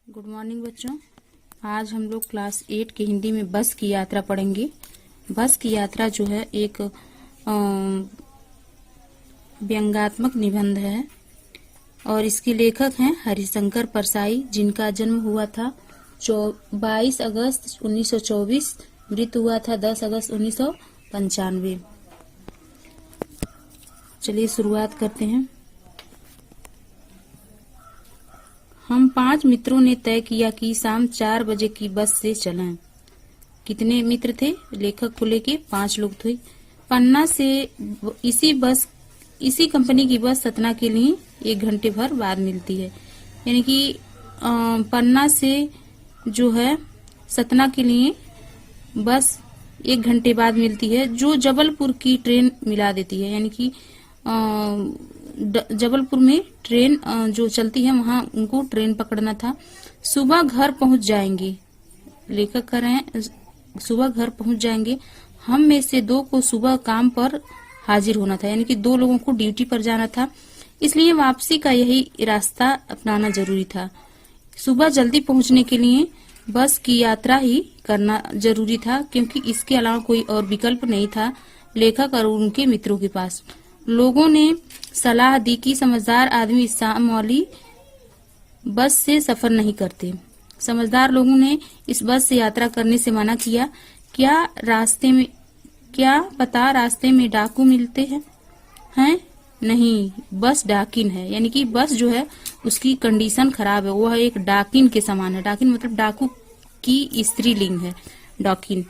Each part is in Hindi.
गुड मॉर्निंग बच्चों। आज हम लोग क्लास 8 की हिंदी में बस की यात्रा पढ़ेंगे। बस की यात्रा जो है एक व्यंग्यात्मक निबंध है और इसके लेखक हैं हरिशंकर परसाई, जिनका जन्म हुआ था 22 अगस्त 1924, मृत्यु हुआ था 10 अगस्त 1995। चलिए शुरुआत करते हैं। हम 5 मित्रों ने तय किया कि शाम 4 बजे की बस से चलें। कितने मित्र थे? लेखक को लेके 5 लोग थे। पन्ना से इसी कंपनी की बस सतना के लिए 1 घंटे भर बाद मिलती है। यानी कि पन्ना से जो है सतना के लिए बस 1 घंटे बाद मिलती है, जो जबलपुर की ट्रेन मिला देती है। यानी कि जबलपुर में ट्रेन जो चलती है वहां उनको ट्रेन पकड़ना था। सुबह घर पहुंच जाएंगे। लेखक कह रहे हैं सुबह घर पहुंच जाएंगे। हम में से 2 को सुबह काम पर हाजिर होना था, यानी कि 2 लोगों को ड्यूटी पर जाना था, इसलिए वापसी का यही रास्ता अपनाना जरूरी था। सुबह जल्दी पहुंचने के लिए बस की यात्रा ही करना जरूरी था, क्योंकि इसके अलावा कोई और विकल्प नहीं था लेखक और उनके मित्रों के पास। लोगों ने सलाह दी कि समझदार आदमी शाम वाली बस से सफर नहीं करते। समझदार लोगों ने इस बस से यात्रा करने से मना किया। क्या पता रास्ते में डाकू मिलते हैं? नहीं, बस डाकिन है। यानी कि बस जो है उसकी कंडीशन खराब है, वह एक डाकिन के समान है। डाकिन मतलब डाकू की स्त्रीलिंग है, डाकिन।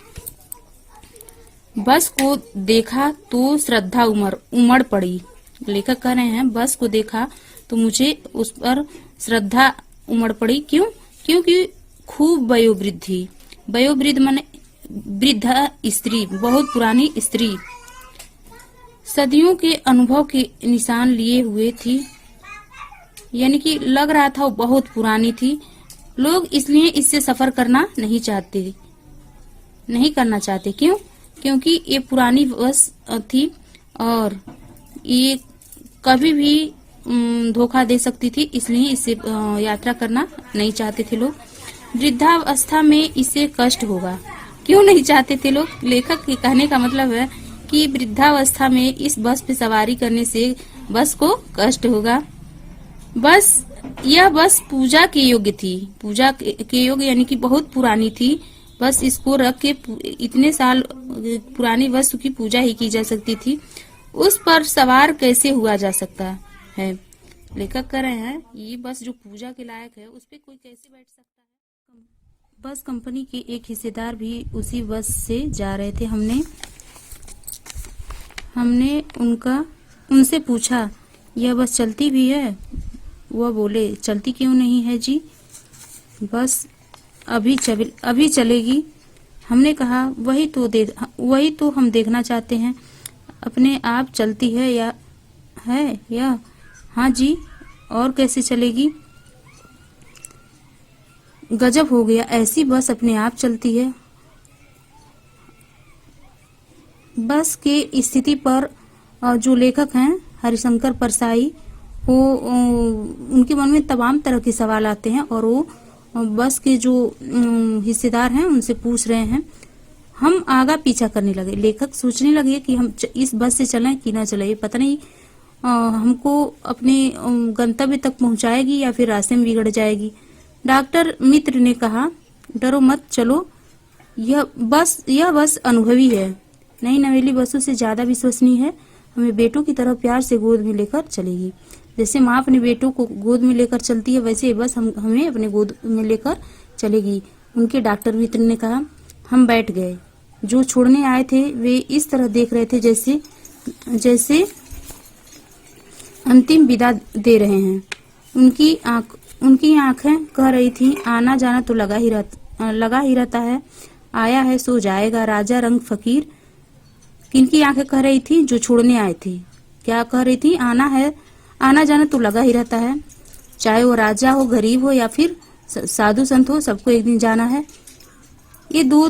बस को देखा तो श्रद्धा उमड़ पड़ी। लेखक कह रहे हैं बस को देखा तो मुझे उस पर श्रद्धा उमड़ पड़ी। क्यों? क्योंकि खूब वयोवृद्ध थी। वयोवृद्ध माने वृद्धा स्त्री, बहुत पुरानी स्त्री, सदियों के अनुभव के निशान लिए हुए थी। यानी कि लग रहा था वो बहुत पुरानी थी। लोग इसलिए इससे सफर करना नहीं करना चाहते। क्यों? क्योंकि ये पुरानी बस थी और ये कभी भी धोखा दे सकती थी, इसलिए इससे यात्रा करना नहीं चाहते थे लोग। वृद्धावस्था में इसे कष्ट होगा। क्यों नहीं चाहते थे लोग? लेखक के कहने का मतलब है कि वृद्धावस्था में इस बस पे सवारी करने से बस को कष्ट होगा। यह बस पूजा के योग्य थी। पूजा के योग्य यानी कि बहुत पुरानी थी। बस इसको रख के इतने साल पुरानी बस की पूजा ही की जा सकती थी। उस पर सवार कैसे हुआ जा सकता है? लेखक कह रहे हैं ये बस जो पूजा के लायक है उस पे कोई कैसे बैठ सकता है? बस कंपनी के एक हिस्सेदार भी उसी बस से जा रहे थे। हमने उनसे पूछा यह बस चलती भी है? वह बोले चलती क्यों नहीं है जी, बस अभी चलेगी। हमने कहा वही तो हम देखना चाहते हैं, अपने आप चलती है या हाँ जी, और कैसे चलेगी? गजब हो गया, ऐसी बस अपने आप चलती है। बस के स्थिति पर जो लेखक हैं हरिशंकर परसाई, वो उनके मन में तमाम तरह के सवाल आते हैं और वो बस के जो हिस्सेदार हैं उनसे पूछ रहे हैं। हम आगा पीछा करने लगे। लेखक सोचने लगे कि हम इस बस से चलें कि ना चलें, ये पता नहीं हमको अपने गंतव्य तक पहुंचाएगी या फिर रास्ते में बिगड़ जाएगी। डॉक्टर मित्र ने कहा डरो मत, चलो, यह बस अनुभवी है, नई नवेली बसों से ज्यादा विश्वसनीय है। हमें बेटों की तरह प्यार से गोद में लेकर चलेगी। जैसे माँ अपने बेटों को गोद में लेकर चलती है, वैसे बस हमें अपने गोद में लेकर चलेगी। उनके डॉक्टर मित्र ने कहा। हम बैठ गए। जो छोड़ने आए थे वे इस तरह देख रहे थे जैसे अंतिम विदा दे रहे हैं। उनकी आंखें कह रही थी आना जाना तो लगा ही रहता है, आया है सो जाएगा, राजा रंग फकीर। किनकी आंखें कह रही थी? जो छोड़ने आए थे। क्या कह रही थी? आना जाना तो लगा ही रहता है, चाहे वो राजा हो, गरीब हो या फिर साधु संत हो, सबको एक दिन जाना है। ये दो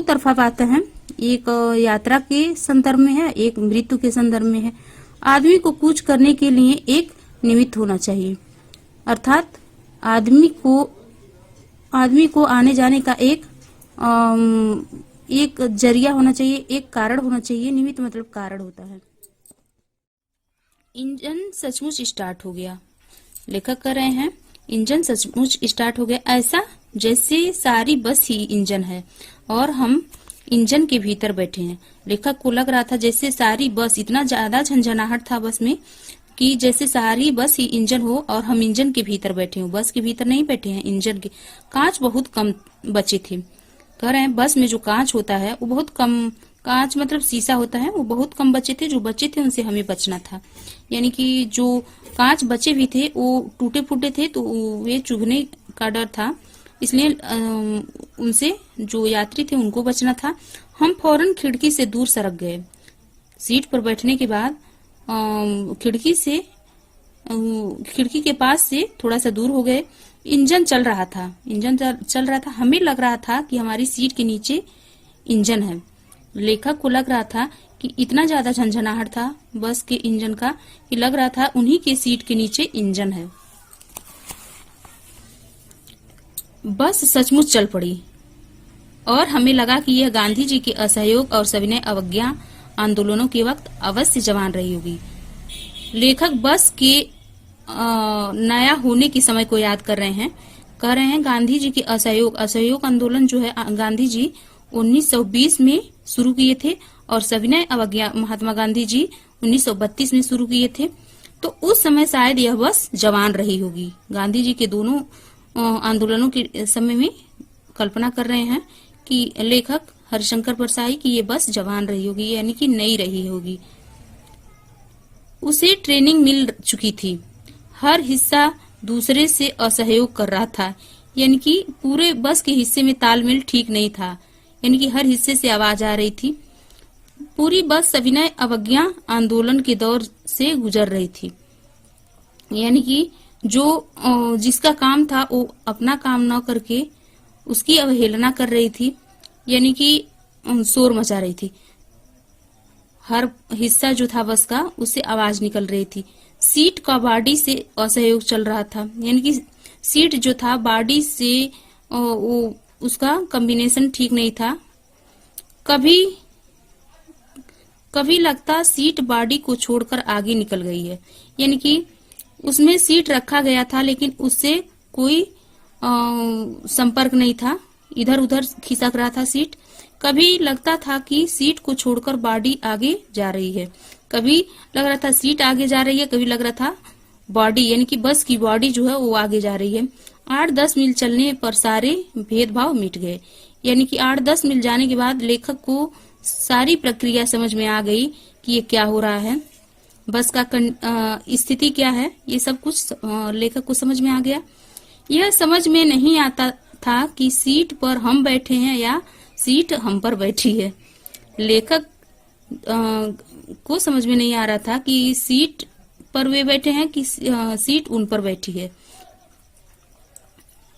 तरफा बातें हैं। एक यात्रा के संदर्भ में है, एक मृत्यु के संदर्भ में है। आदमी को कुछ करने के लिए एक निमित्त होना चाहिए, अर्थात आदमी को आने जाने का एक जरिया होना चाहिए, एक कारण होना चाहिए। निमित्त मतलब कारण होता है। इंजन सचमुच स्टार्ट हो गया। लेखक कह रहे हैं इंजन सचमुच स्टार्ट हो गया, ऐसा जैसे सारी बस ही इंजन है और हम इंजन के भीतर बैठे हैं। लेखक को लग रहा था जैसे सारी बस, इतना ज्यादा झंझनाहट था बस में कि जैसे सारी बस ही इंजन हो और हम इंजन के भीतर बैठे हो। बस के भीतर नहीं बैठे हैं, इंजन के। कांच बहुत कम बचे थे। कह रहे हैं बस में जो कांच होता है वो बहुत कम, कांच मतलब शीशा होता है, वो बहुत कम बचे थे। जो बचे थे उनसे हमें बचना था। यानी कि जो कांच बचे भी थे वो टूटे फूटे थे, तो वे चुभने का डर था, इसलिए उनसे जो यात्री थे उनको बचना था। हम फौरन खिड़की से दूर सरक गए। सीट पर बैठने के बाद खिड़की के पास से थोड़ा सा दूर हो गए। इंजन चल रहा था। हमें लग रहा था कि हमारी सीट के नीचे इंजन है। लेखक को लग रहा था कि इतना ज्यादा झंझनाहट था बस के इंजन का कि लग रहा था उन्हीं के सीट के नीचे इंजन है। बस सचमुच चल पड़ी और हमें लगा कि यह गांधी जी के असहयोग और सविनय अवज्ञा आंदोलनों के वक्त अवश्य जवान रही होगी। लेखक बस के नया होने के समय को याद कर रहे हैं। कह रहे हैं गांधी जी के असहयोग आंदोलन जो है गांधी जी 1920 में शुरू किए थे और सविनय अवज्ञा महात्मा गांधी जी 1932 में शुरू किए थे। तो उस समय शायद यह बस जवान रही होगी। गांधी जी के दोनों आंदोलनों के समय में कल्पना कर रहे हैं कि लेखक हरिशंकर परसाई की ये बस जवान रही होगी, यानी कि नई रही होगी। उसे ट्रेनिंग मिल चुकी थी। हर हिस्सा दूसरे से असहयोग कर रहा था, यानी कि पूरे बस के हिस्से में तालमेल ठीक नहीं था, यानी कि हर हिस्से से आवाज आ रही थी। पूरी बस सविनय अवज्ञा आंदोलन के दौर से गुजर रही थी, यानी कि जो जिसका काम था वो अपना काम न करके उसकी अवहेलना कर रही थी, यानी कि शोर मचा रही थी। हर हिस्सा जो था बस का उससे आवाज निकल रही थी। सीट का बॉडी से असहयोग चल रहा था, यानी कि सीट जो था बॉडी से वो उसका कॉम्बिनेशन ठीक नहीं था। कभी लगता सीट बॉडी को छोड़कर आगे निकल गई है, यानी कि उसमें सीट रखा गया था लेकिन उससे कोई संपर्क नहीं था, इधर उधर खिसक रहा था सीट। कभी लगता था कि सीट को छोड़कर बॉडी आगे जा रही है, कभी लग रहा था सीट आगे जा रही है, कभी लग रहा था बॉडी यानी कि बस की बॉडी जो है वो आगे जा रही है। 8-10 मील चलने पर सारे भेदभाव मिट गए, यानी कि 8-10 मील जाने के बाद लेखक को सारी प्रक्रिया समझ में आ गई कि ये क्या हो रहा है, बस का स्थिति क्या है, ये सब कुछ लेखक को समझ में आ गया। यह समझ में नहीं आता था कि सीट पर हम बैठे हैं या सीट हम पर बैठी है। लेखक को समझ में नहीं आ रहा था कि सीट पर वे बैठे हैं कि सीट उन पर बैठी है।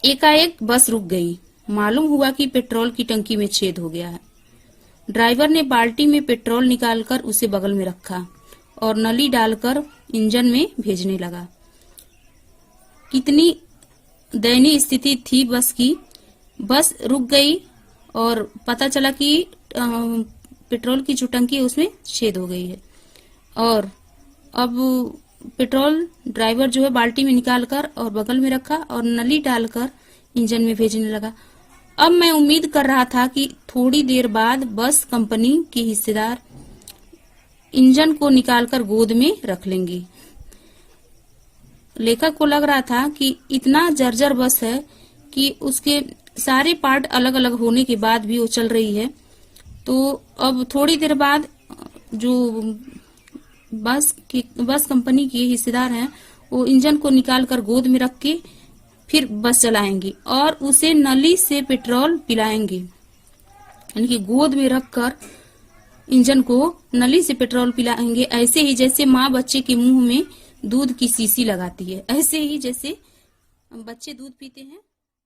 एकाएक बस रुक गई। मालूम हुआ कि पेट्रोल की टंकी में छेद हो गया है। ड्राइवर ने बाल्टी में पेट्रोल निकालकर उसे बगल में रखा और नली डालकर इंजन में भेजने लगा। कितनी दयनीय स्थिति थी बस की। बस रुक गई और पता चला कि पेट्रोल की जो टंकी है उसमें छेद हो गई है और अब पेट्रोल ड्राइवर जो है बाल्टी में निकालकर और बगल में रखा और नली डालकर इंजन में भेजने लगा। अब मैं उम्मीद कर रहा था कि थोड़ी देर बाद बस कंपनी के हिस्सेदार इंजन को निकालकर गोद में रख लेंगे। लेखक को लग रहा था कि इतना जर्जर बस है कि उसके सारे पार्ट अलग अलग होने के बाद भी वो चल रही है, तो अब थोड़ी देर बाद जो बस कंपनी के हिस्सेदार हैं वो इंजन को निकालकर गोद में रख के फिर बस चलाएंगे और उसे नली से पेट्रोल पिलाएंगे, यानी कि गोद में रखकर इंजन को नली से पेट्रोल पिलाएंगे। ऐसे ही जैसे माँ बच्चे के मुंह में दूध की शीशी लगाती है, ऐसे ही जैसे बच्चे दूध पीते हैं।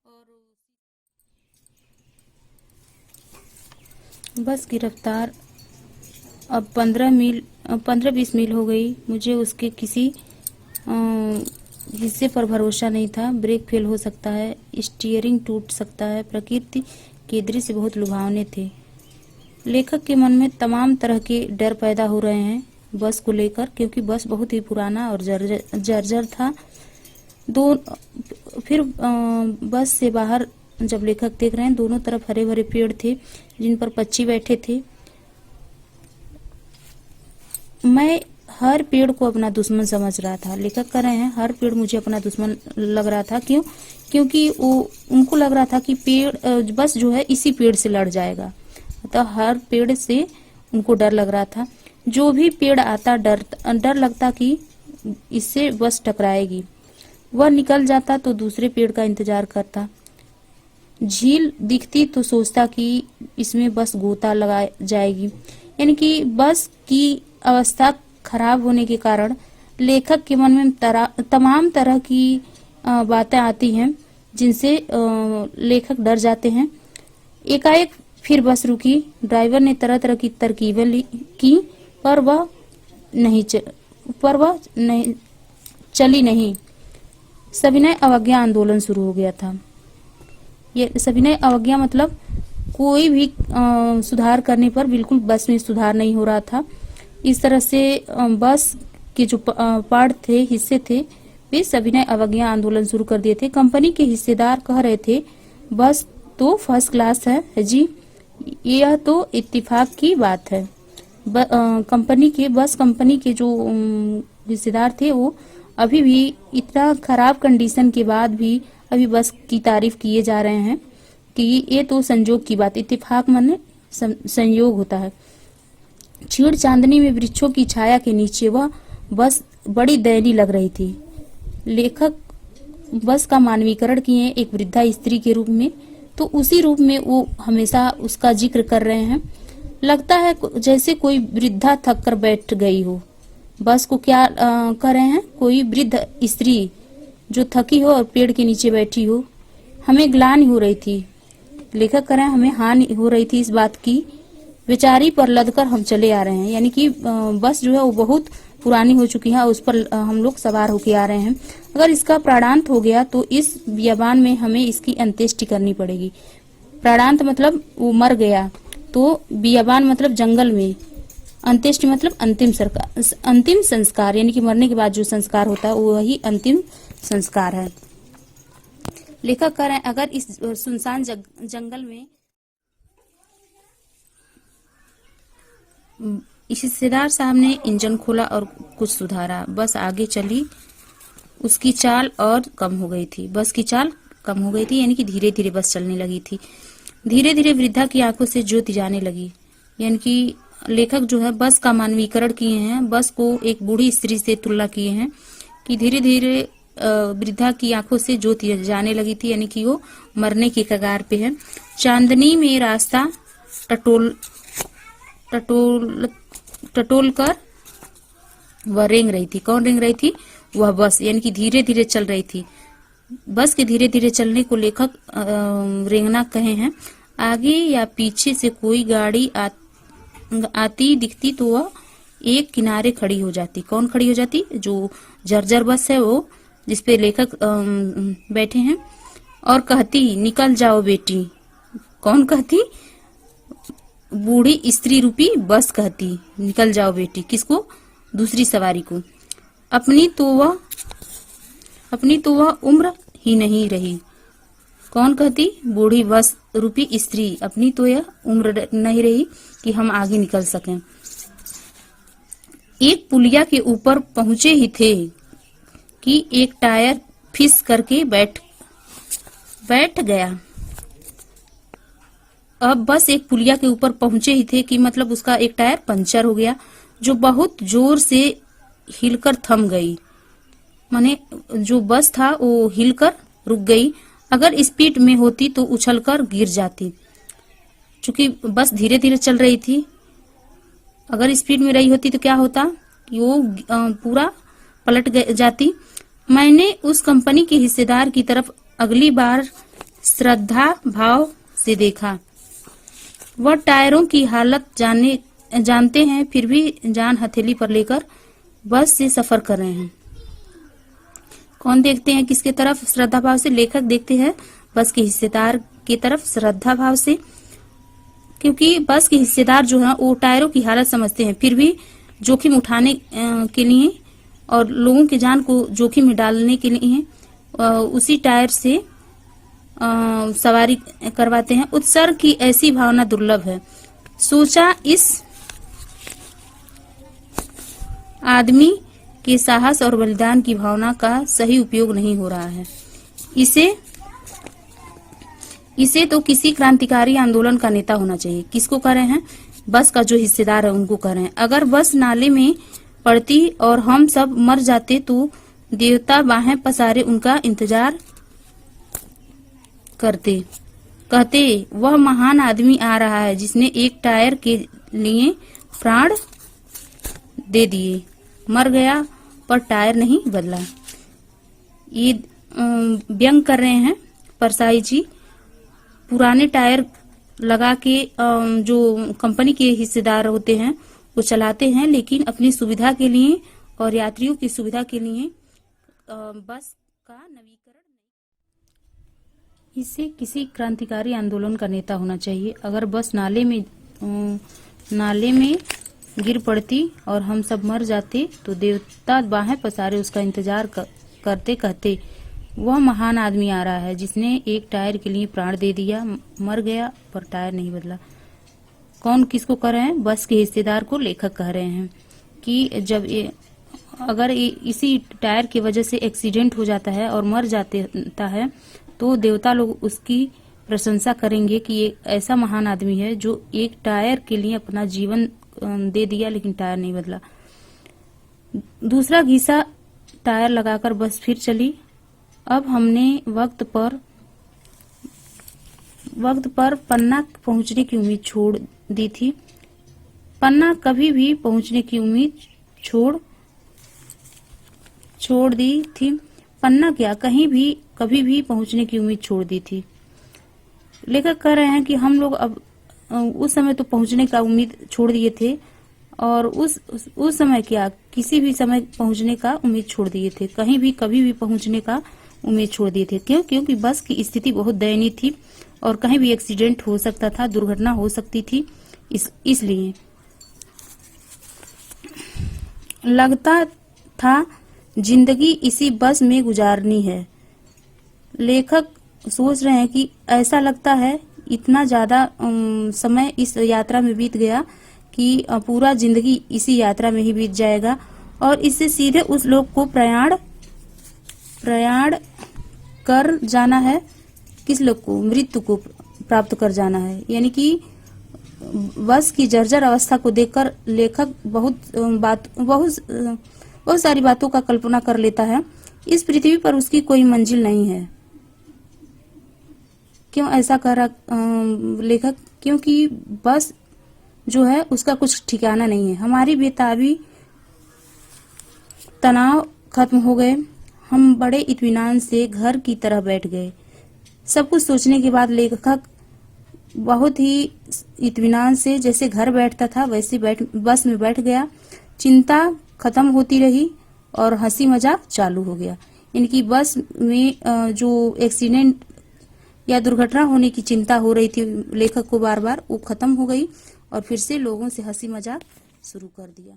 और बस की रफ्तार अब 15-20 मील हो गई। मुझे उसके किसी हिस्से पर भरोसा नहीं था। ब्रेक फेल हो सकता है, स्टीयरिंग टूट सकता है। प्रकृति के दृश्य बहुत लुभावने थे। लेखक के मन में तमाम तरह के डर पैदा हो रहे हैं बस को लेकर, क्योंकि बस बहुत ही पुराना और जर्जर था। फिर बस से बाहर जब लेखक देख रहे हैं, दोनों तरफ हरे भरे पेड़ थे जिन पर पक्षी बैठे थे। मैं हर पेड़ को अपना दुश्मन समझ रहा था। लेखक कह रहे हैं हर पेड़ मुझे अपना दुश्मन लग रहा था। क्यों? क्योंकि वो उनको लग रहा था कि पेड़ बस जो है इसी पेड़ से लड़ जाएगा। तो हर पेड़ से उनको डर लग रहा था। जो भी पेड़ आता डर लगता कि इससे बस टकराएगी। वह निकल जाता तो दूसरे पेड़ का इंतजार करता। झील दिखती तो सोचता कि इसमें बस गोता लगा जाएगी। यानी कि बस की अवस्था खराब होने के कारण लेखक के मन में तमाम तरह की बातें आती हैं जिनसे लेखक डर जाते हैं। एकाएक फिर बस रुकी। ड्राइवर ने तरह तरह की तरकीबें की, पर वह नहीं चली नहीं। सविनय अवज्ञा आंदोलन शुरू हो गया था। ये सविनय अवज्ञा मतलब कोई भी सुधार करने पर बिल्कुल बस में सुधार नहीं हो रहा था। इस तरह से बस के जो पार्ट थे, हिस्से थे, वे सविनय अवज्ञा आंदोलन शुरू कर दिए थे। कंपनी के हिस्सेदार कह रहे थे बस तो फर्स्ट क्लास है जी, यह तो इत्तेफाक की बात है। कंपनी के जो हिस्सेदार थे वो अभी भी इतना खराब कंडीशन के बाद भी अभी बस की तारीफ किए जा रहे हैं कि ये तो संयोग की बात। इत्तेफाक माने संयोग होता है। छीड़ चांदनी में वृक्षों की छाया के नीचे वह बस बड़ी दयनीय लग रही थी। लेखक बस का मानवीकरण किए एक वृद्धा स्त्री के रूप में, तो उसी रूप में वो हमेशा उसका जिक्र कर रहे हैं। लगता है जैसे कोई वृद्धा थक कर बैठ गई हो। बस को क्या कर रहे हैं? कोई वृद्ध स्त्री जो थकी हो और पेड़ के नीचे बैठी हो। हमें ग्लानि हो रही थी। लेखक कह रहे हैं हमें हानि हो रही थी इस बात की। बेचारी पर लदकर हम चले आ रहे हैं। यानी कि बस जो है वो बहुत पुरानी हो चुकी है, उस पर हम लोग सवार होके आ रहे हैं। अगर इसका प्राणांत हो गया तो इस बियाबान में हमें इसकी अंत्येष्टि करनी पड़ेगी। प्राणांत मतलब वो मर गया, तो बियाबान मतलब जंगल में, अंत्येष्टि मतलब अंतिम संस्कार, यानी कि मरने के बाद जो संस्कार होता है वही अंतिम संस्कार है। लेखक कह रहे हैं अगर इस सुनसान जंगल में इस हिस्सेदार साहब ने इंजन खोला और कुछ सुधारा, बस आगे चली। उसकी चाल और कम हो गई थी। बस की चाल कम हो गई थी, यानी कि धीरे धीरे बस चलने लगी थी। धीरे धीरे वृद्धा की आंखों से ज्योति जाने लगी। यानी कि लेखक जो है बस का मानवीकरण किए हैं, बस को एक बूढ़ी स्त्री से तुलना किए हैं कि धीरे धीरे वृद्धा की आंखों से ज्योति जाने लगी थी, यानी कि वो मरने की कगार पे है। चांदनी में रास्ता टटोल कर वह रेंग रही थी। कौन रेंग रही थी? वह बस, यानी कि धीरे धीरे चल रही थी। बस के धीरे धीरे चलने को लेखक रेंगना कहे हैं। आगे या पीछे से कोई गाड़ी आती दिखती तो वह एक किनारे खड़ी हो जाती। कौन खड़ी हो जाती? जो जर्जर बस है वो, जिसपे लेखक बैठे हैं, और कहती निकल जाओ बेटी। कौन कहती? बूढ़ी स्त्री रूपी बस कहती निकल जाओ बेटी। किसको? दूसरी सवारी को। अपनी तो वह उम्र ही नहीं रही। कौन कहती? बूढ़ी बस रूपी स्त्री। अपनी तो यह उम्र नहीं रही कि हम आगे निकल सकें। एक पुलिया के ऊपर पहुंचे ही थे कि एक टायर फिस करके बैठ गया। अब बस एक पुलिया के ऊपर पहुंचे ही थे कि मतलब उसका एक टायर पंचर हो गया, जो बहुत जोर से हिलकर थम गई। माने जो बस था वो हिलकर रुक गई। अगर स्पीड में होती तो उछलकर गिर जाती। चूंकि बस धीरे धीरे चल रही थी, अगर स्पीड में रही होती तो क्या होता कि वो पूरा पलट जाती। मैंने उस कंपनी के हिस्सेदार की तरफ अगली बार श्रद्धा भाव से देखा। वह टायरों की हालत जानते हैं, फिर भी जान हथेली पर लेकर बस से सफर कर रहे हैं। कौन देखते हैं किसके तरफ? श्रद्धा भाव से। लेखक देखते हैं बस के हिस्सेदार की तरफ श्रद्धा भाव से, क्योंकि बस के हिस्सेदार जो है वो टायरों की हालत समझते हैं, फिर भी जोखिम उठाने के लिए और लोगों की जान को जोखिम में डालने के लिए उसी टायर से सवारी करवाते हैं। उत्सर्ग की ऐसी भावना दुर्लभ है। सोचा इस आदमी के साहस और बलिदान की भावना का सही उपयोग नहीं हो रहा है। इसे तो किसी क्रांतिकारी आंदोलन का नेता होना चाहिए। किसको कह रहे हैं? बस का जो हिस्सेदार है उनको कह रहे हैं। अगर बस नाले में पड़ती और हम सब मर जाते तो देवता बाहें पसारे उनका इंतजार करते। कहते वह महान आदमी आ रहा है जिसने एक टायर के लिए प्राण दे दिए, मर गया पर टायर नहीं बदला। ये व्यंग कर रहे हैं परसाई जी। पुराने टायर लगा के जो कंपनी के हिस्सेदार होते हैं वो चलाते हैं, लेकिन अपनी सुविधा के लिए और यात्रियों की सुविधा के लिए बस का नवीकरण नहीं। इसे किसी क्रांतिकारी आंदोलन का नेता होना चाहिए। अगर बस नाले में गिर पड़ती और हम सब मर जाते तो देवता बाहें पसारे उसका इंतजार करते। कहते वह महान आदमी आ रहा है जिसने एक टायर के लिए प्राण दे दिया, मर गया पर टायर नहीं बदला। कौन किसको कह रहे हैं? बस के हिस्सेदार को लेखक कह रहे हैं कि जब अगर इसी टायर की वजह से एक्सीडेंट हो जाता है और मर जाता है तो देवता लोग उसकी प्रशंसा करेंगे कि ये ऐसा महान आदमी है जो एक टायर के लिए अपना जीवन दे दिया लेकिन टायर नहीं बदला। दूसरा घिसा टायर लगाकर बस फिर चली। अब हमने वक्त पर पन्ना पहुंचने की उम्मीद छोड़ दी थी। पन्ना कभी भी पहुंचने की उम्मीद छोड़ दी थी। पन्ना क्या, कभी भी पहुंचने की उम्मीद छोड़ दी थी। लेखक कह रहे हैं कि हम लोग अब उस समय तो पहुंचने का उम्मीद छोड़ दिए थे, और उस समय क्या, किसी भी समय पहुंचने का उम्मीद छोड़ दिए थे। कहीं भी कभी भी पहुंचने का उम्मीद छोड़ दिए थे। क्यों? क्योंकि बस की स्थिति बहुत दयनीय थी और कहीं भी एक्सीडेंट हो सकता था, दुर्घटना हो सकती थी। इसलिए लगता था जिंदगी इसी बस में गुजारनी है। लेखक सोच रहे हैं कि ऐसा लगता है इतना ज्यादा समय इस यात्रा में बीत गया कि पूरा जिंदगी इसी यात्रा में ही बीत जाएगा और इससे सीधे उस लोग को प्रयाण कर जाना है। किस लोग को? मृत्यु को प्राप्त कर जाना है। यानी कि बस की जर्जर अवस्था को देखकर लेखक बहुत सारी बातों का कल्पना कर लेता है। इस पृथ्वी पर उसकी कोई मंजिल नहीं है। क्यों ऐसा कर रहा लेखक? क्योंकि बस जो है उसका कुछ ठिकाना नहीं है। हमारी बेताबी तनाव खत्म हो गए। हम बड़े इत्मीनान से घर की तरह बैठ गए। सब कुछ सोचने के बाद लेखक बहुत ही इत्मीनान से जैसे घर बैठता था वैसे बस में बैठ गया। चिंता खत्म होती रही और हंसी मजाक चालू हो गया। इनकी बस में जो एक्सीडेंट या दुर्घटना होने की चिंता हो रही थी लेखक को बार बार, वो खत्म हो गई और फिर से लोगों से हंसी मजाक शुरू कर दिया।